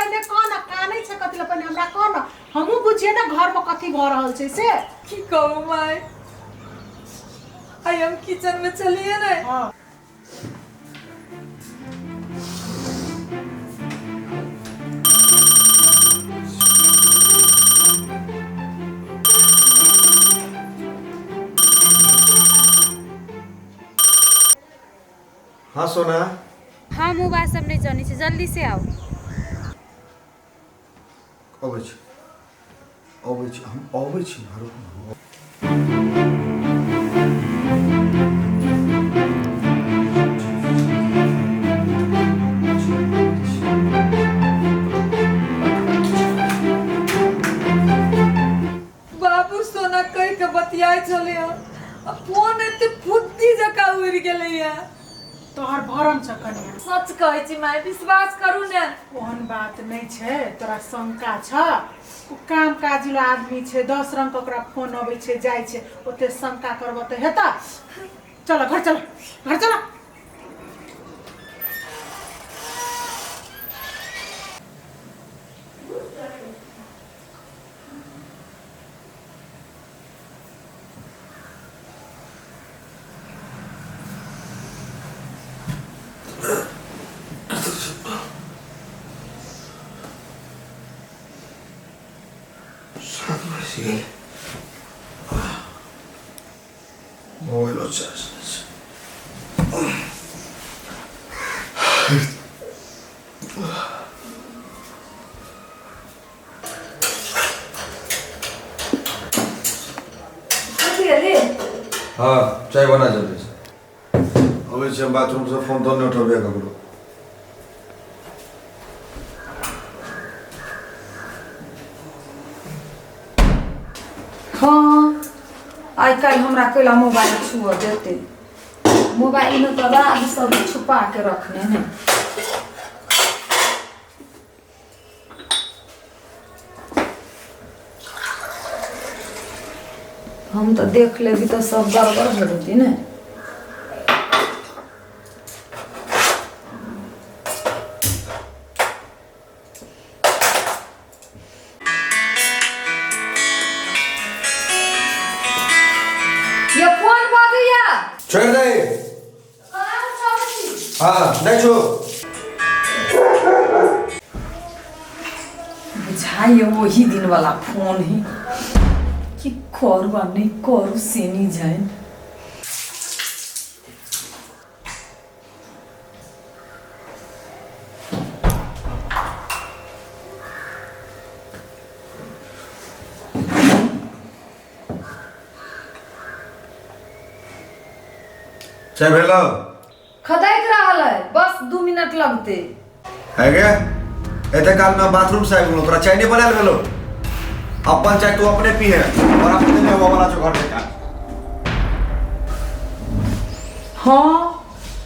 पहले कौन कानै छ कथि ल पहले हमरा कौन हमहु बुझिए ना घर में कथि भ रहल छै से की कहूं माय। आई हम किचन में चलिए ना। हां हाँ सोना। हाँ मु बात सब नहीं जानी छै, जल्दी से आओ। अबै छी हम अबै छी। बाबू सोना कह के बतियाई चले फोन एते फुद्दी जका उड़ गेले या। तोहर भरम छ कन्या। सच कहै छी माय, विश्वास करू ने। ओहन बात नहीं छै, तोरा शंका छ। ओ काम काजिला आदमी छै, 10 रंग के ओकरा फोन अबै छै जाय छै, ओते शंका करब त हेता। चल घर चल। Mooi wat zes. हाँ चाय बना जल्दी से। अभी से बाथरूम से फोन तो नहीं उठा भैया करो। हाँ आई कल हमरा कैला मोबाइल छुआ देते। मोबाइल में तो राज सब छुपा के रखने हैं। हम तो देख लेगी तो सब गड़बड़ हो जाती ना। ये फोन बाजिया छोड़ दे। हाँ नहीं छो। बुझाइए वही दिन वाला फोन ही कि करवा नहीं करू से नहीं जाए। चाय भेलो खदाइत रहल है, बस 2 मिनट लगते है क्या? एते काल में बाथरूम से आइलो, तोरा चाय नहीं बनाल भेलो। अपन चाय तू अपने पी है और अपने ले वो वाला जो घर में का। हाँ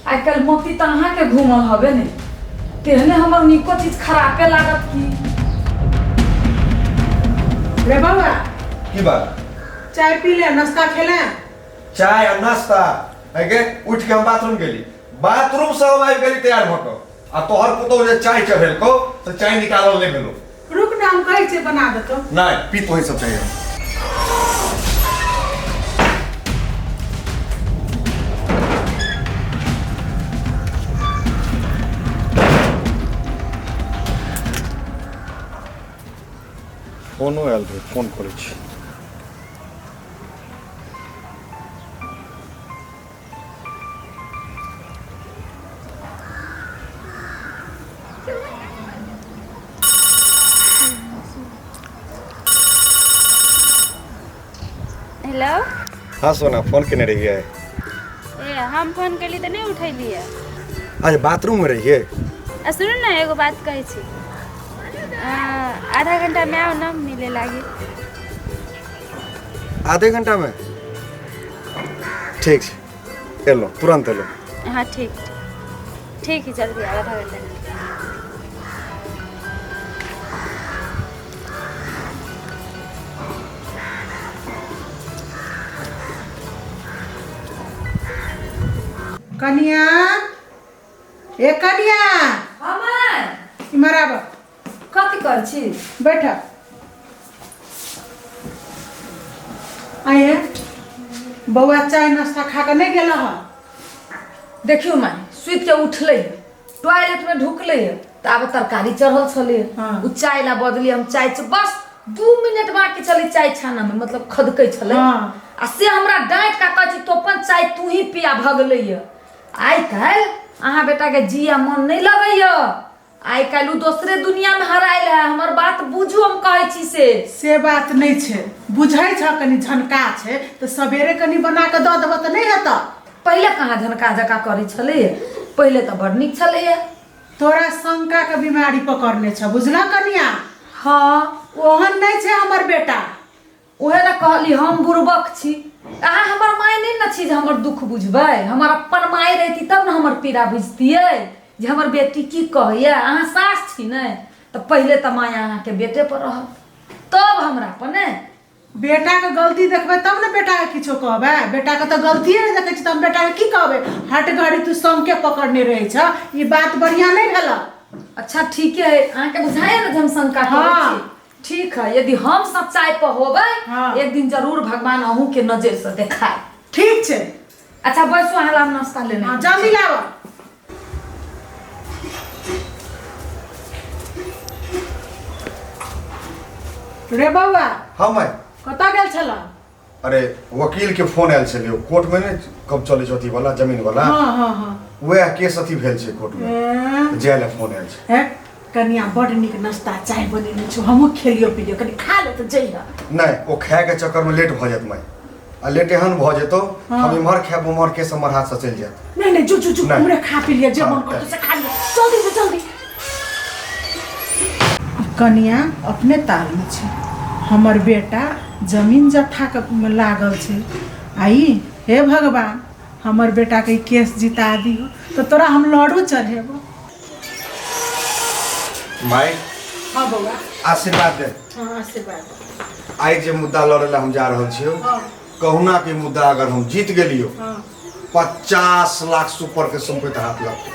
आई कल मोती तहाँ के घूमल हवे ने, तेहने हमर निको चीज खराबे लागत की। रे बाबा की बात? चाय पी ले, नाश्ता खेले। चाय और नाश्ता है के? उठ के हम बाथरूम गेली, बाथरूम से हम आबि गेली तैयार भको आ तोहर पुतो जे चाय चढ़ेल को तो चाय निकालल नहीं भेलो। रुक ना, हम कहै छै बना देतो। नहीं पी तो ही सब चाहिए। फोनो आयल रहे, फोन करै छी। हेलो। हाँ सोना फोन केने रहिए। ए हम फोन कली तो नहीं उठैलिए। आज बाथरूम में रहिए। सुनू ना एगो बात कहै छी। आधा घंटा में आओ ना, मिले लागी। आधे घंटा में? ठीक है, एलो तुरंत एलो। हाँ ठीक है, जल्दी आओ, आधा घंटा में। कनिया, ए कनिया हमार इमराब कर छी बैठ आइए बौआ चाय नाश्ता खा के नहीं गेला है देखियो माय सुत के उठले टॉयलेट में ढुकले त आब तरकारी चढ़ल छले हाँ। उ चाय ला बदली हम चाय बस 2 मिनट बाकी चले चाय छाना में मतलब खदकै छले हाँ। आ से हमरा डांट का कहै छी तो अपन चाय तू ही पिया भगले आइ काल अहाँ बेटा के जिया मन नहीं लगैया आइ काल उ दूसरे दुनिया में हराइल है हमर बात बुझू हम कहै छी से बात नहीं छे बुझै छ कनी झनका छे तो सवेरे कनी बना के द देब त नहीं हेता पहले कहाँ झनका झका करे छले पहले तो बड़ नीक छले तोरा शंका के बीमारी पकड़ने छ बुझला कनिया हाँ ओहन नहीं छे हमर बेटा उहे ना कहली हम बुर्बक छी अहाँ हमर माय नहीं न छी जे हमर दुख बुझबै हमर अपन माय रहती तब न हमर पीड़ा बुझतियै जे हमर बेटी की कहैया अहाँ सास छी ने तो पहले तो माय अहाँ के बेटे पर रह तब हमरा पर ने बेटा के गलती देखबे तब न बेटा के किछो कहबे बेटा के तो गलतिए नहीं देखे छी तब बेटा के की कहबे हट घड़ी तू संग के पकड़ने रहे छ ई बात बढ़िया नहीं भेला अच्छा ठीक है अहाँ के बुझाया न जे हम शंका करै हाँ। छी ठीक है यदि हम सच्चाई पर होबै हाँ। एक दिन जरूर भगवान अहूँ के नजर से देखाए ठीक छे अच्छा बैसो अहाँ ला नाश्ता लेने हां जल्दी लाव रे बौआ हाँ मैं कतऽ गेल छला अरे वकील के फोन आयल छलै कोर्ट में ने कब चले छै अथी वाला जमीन वाला हां हां हां वह केस अथी भेल छै कोर्ट में जाय ला फोन आयल छै है कनिया बड़ नीक नाश्ता चाय बनेने छु हमहू खेलियो पिलियो कनी खा ले त जइहा नहीं वो खाए के चक्कर में लेट भ जात मैं आ लेट एहन भ जेतो हाँ। हम इम्हर खाब उम्हर के हमर हाथ से चल जात नहीं नहीं जो नहीं। हमरे खा पी लिया जे हाँ, मन करतो से खा लिया जल्दी से जल्दी कनिया अपने ताल में छे हमर बेटा जमीन जत्था के में लागल छे आई हे भगवान हमर बेटा के केस जिता दियो तो तोरा हम लड़ू चढ़ेबो माई हां बौआ आशीर्वाद दे हां आशीर्वाद आई जे मुद्दा लड़े ला हम जा रहल छियो हां कहुना के मुद्दा अगर हम जीत गेलियो हां 50 लाख सुपर के संपत्ति हाथ लगते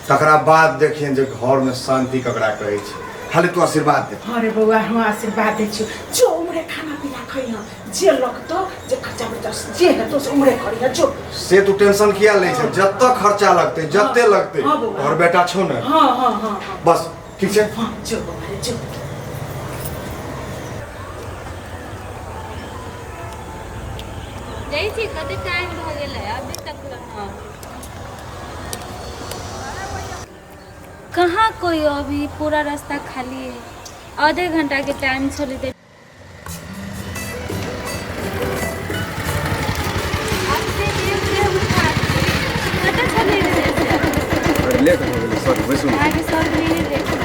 तकरा बाद देखिए जे घर में शांति ककरा कहै छै खाली तू आशीर्वाद दे अरे बौआ हम आशीर्वाद दे छु जो उमरे खाना पीना खइहा जे लगतो जे खर्चा बर्चा जे है तो से उमरे करिहा जो से तू टेंशन किया ले छै जत्त खर्चा लगते जत्ते लगते हाँ बौआ। और बेटा छो ने हां हां हां बस ठीक छै हां जो बौआ जो जाइ छी कते टाइम भ गेलै अभी तक हाँ कहाँ कोई अभी पूरा रास्ता खाली है आधे घंटा के टाइम छोड़ दे लेट हो गेलै सॉरी बैसू आगे सब नहीं देखो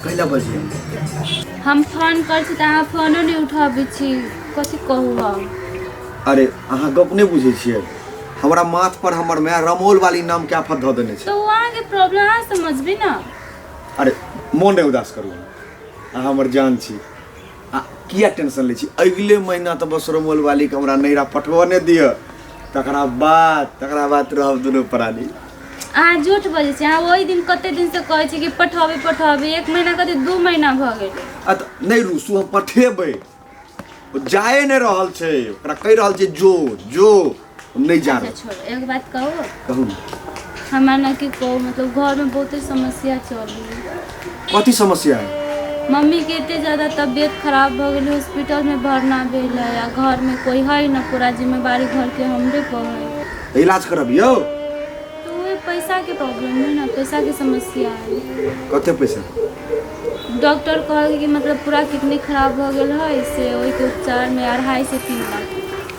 कैला बजिए हम फोन कर छी त अहाँ फोनो नहीं उठाबै छी कथी कहू हम अरे अहाँ गप नहीं बुझे छिए हमरा माथ पर हमर माय रमोल वाली नाम के आफत ध देने छै तो वहाँ के प्रॉब्लम अहाँ समझबी ना अरे मोन नहीं उदास करू अहाँ हमर जान छी आ किया टेंशन ले छी अगले महीना तो बस रमोल वाली के हमरा नैरा पटवने दिय तकरा बाद रहब दुनू प्राणी अहाँ झूठ बजै छी अहाँ ओहि दिन कते दिन से कहै छी कि पठाबे 1 महीना कते 2 महीना भ गेल आ त नहीं रूसू हम पठेबै ओ जाए नहीं रहल छै ओकरा कहि रहल छै जो नहीं जा अच्छा रहल छोड़ एक बात कहू कहू हमरा ना कि कहू मतलब घर में बहुत समस्या चल रही है कथी समस्या है मम्मी के इतने ज़्यादा तबीयत खराब हो गई हॉस्पिटल में भरना भेल है या घर में कोई है ना पूरा जिम्मेवारी घर के हमरे पर है इलाज करब यौ तो वही पैसा के प्रॉब्लम है ना, पैसा की समस्या है। कते पैसा? डॉक्टर कहल कि मतलब पूरा किडनी खराब हो गया है, इससे वही के उपचार में 2.5 से 3 लाख।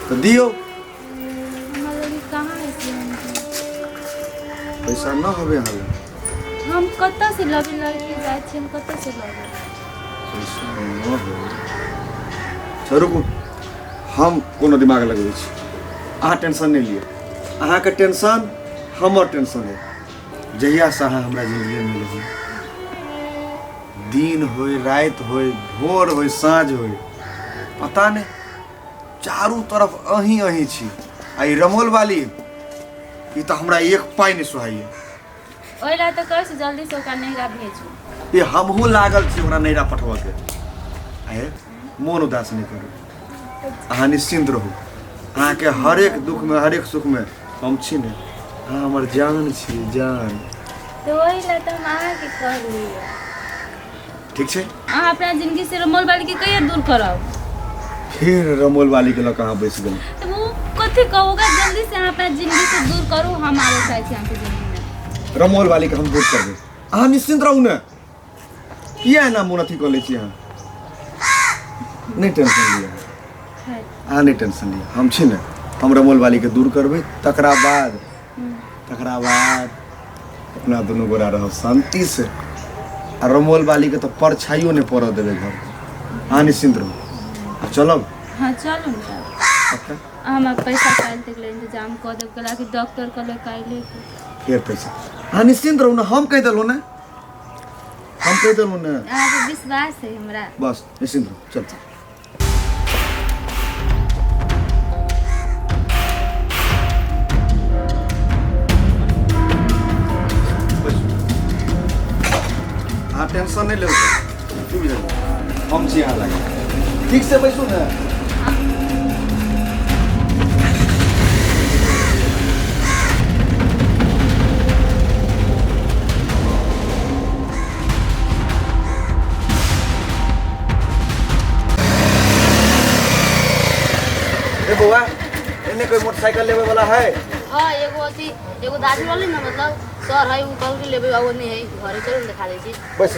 तो दियो मतलब कहाँ है इसलिए पैसा ना हवे हाल हम कतऽ से लबे लड़की जाए छी, हम कतऽ से लबे? पैसा ना हो। चल रुकू, हम कोनो दिमाग लगबै छी, अहाँ टेंशन नहीं लियो। अहाँ के टेंशन हमर टेंशन है। जहिया से अहाँ हमरा जिंदगी में मिले, दिन होय रात होय भोर होय साँझ होय, पता नहीं चारू तरफ अहीं अहीं छी। आ ई रमोल वाली ई तो हमरा एक पाई नहीं सुहाइए। ओहि ला तऽ कहै छी जल्दी से ओकरा नैहरा भेजू। ये हमहू लागल छी हमरा नैहरा पठवा के। आए मोन उदास नहीं करू, अहाँ निश्चिंत रहू। अहाँ के हर एक दुख में हर एक सुख में हम छी ने, अहाँ हमर जान छी जान। तो वही ला तऽ हम अहाँके कहली। ठीक छै, अहाँ अपना जिंदगी से रमोल वाली के कहिया दूर करब? फिर रमोल वाली के लऽ कहाँ बैस गेल। तो वो कथी कहूँगा, जल्दी से अहाँ अपना जिंदगी से दूर करू। हम आगे चाहे छी अहाँके जिंदगी में। रमोल वाली के हम दूर करबै, अहाँ निश्चिंत रहू ने। किया ना मोन अथी कऽ लै छी अहाँ? नहीं टेंशन लिया, अहाँ नहीं टेंशन लिया। हम छी ने, हम रमोल वाली के दूर करबै, तकरा बाद अपना दुनू गोरा रहब शांति से। आ रमोल वाली के तो परछाइयो नहीं पड़ऽ देबै घर। अहाँ निश्चिंत रहू। चलब? हाँ चलू ने। पक्का? हम पैसा काल्हि तक ले इंतजाम कऽ देब, कला कि डॉक्टर कहले काल्हि। फिर पैसा अहाँ निश्चिंत रहू ने, हम कहि देलहुँ ने, हम कहि देलहुँ ने। अहाँके विश्वास है हमरा? बस निश्चिंत रहू, चल। अहाँ टेंशन नहीं लेबै, की बुझलियै? हम छी अहाँ लग। ठीक से बैसू ने। बउआ, एने कोई मोटरसाइकिल लेवे वाला है? हाँ एगो दादी वाली ना, मतलब सर है उ कहल लेबे अब नहीं है, घरे चल दिखा दे छी। बस